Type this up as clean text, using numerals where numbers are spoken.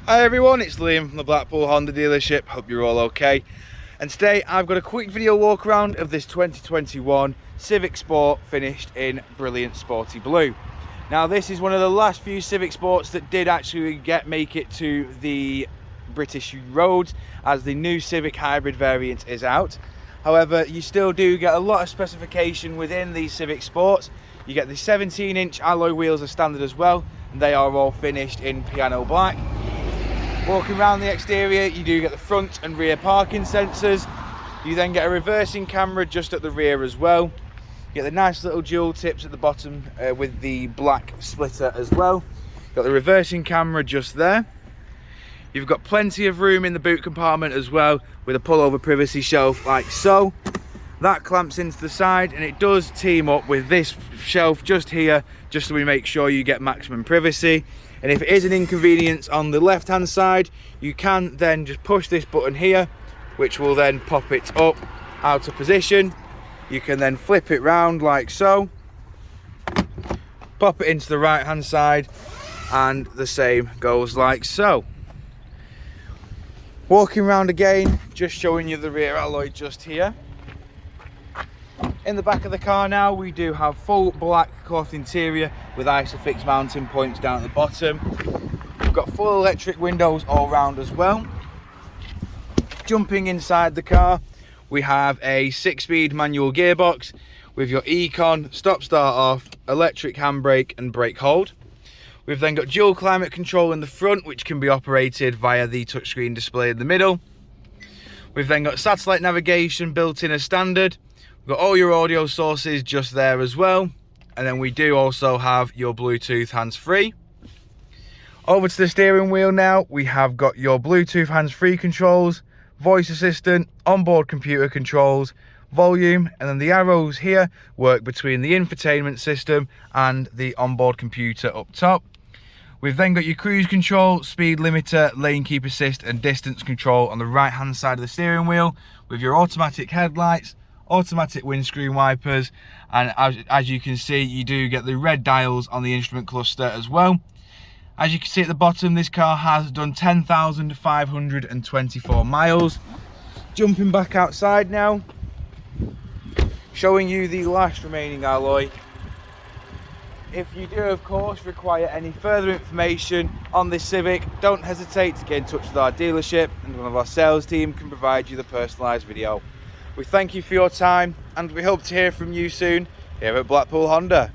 Hi everyone, it's Liam from the Blackpool Honda dealership. Hope you're all okay. And today I've got a quick video walk around of this 2021 Civic Sport finished in brilliant sporty blue. Now this is one of the last few Civic Sports that did actually make it to the British roads, as the new Civic hybrid variant is out. However, you still do get a lot of specification within these Civic Sports. You get the 17-inch alloy wheels as standard as well, and they are all finished in piano black. Walking around the exterior, you do get the front and rear parking sensors. You then get a reversing camera just at the rear as well. You get the nice little dual tips at the bottom with the black splitter as well. You've got the reversing camera just there. You've got plenty of room in the boot compartment as well, with a pullover privacy shelf like so. That clamps into the side, and it does team up with this shelf just here, just so we make sure you get maximum privacy. And if it is an inconvenience on the left hand side, you can then just push this button here, which will then pop it up out of position. You can then flip it round like so, pop it into the right hand side, and the same goes like so. Walking around again, just showing you the rear alloy just here. In the back of the car now, we do have full black cloth interior with Isofix mounting points down at the bottom. We've got full electric windows all round as well. Jumping inside the car, we have a 6-speed manual gearbox with your ECON stop start off, electric handbrake and brake hold. We've then got dual climate control in the front, which can be operated via the touchscreen display in the middle. We've then got satellite navigation built in as standard. We've got all your audio sources just there as well. And then we do also have your Bluetooth hands-free. Over to the steering wheel now, we have got your Bluetooth hands-free controls, voice assistant, onboard computer controls, volume, and then the arrows here work between the infotainment system and the onboard computer up top. We've then got your cruise control, speed limiter, lane keep assist and distance control on the right hand side of the steering wheel, with your automatic headlights, automatic windscreen wipers, and as you can see, you do get the red dials on the instrument cluster as well. As you can see at the bottom, this car has done 10,524 miles. Jumping back outside now, showing you the last remaining alloy. If you do, of course, require any further information on this Civic, don't hesitate to get in touch with our dealership, and one of our sales team can provide you the personalised video. We thank you for your time, and we hope to hear from you soon here at Blackpool Honda.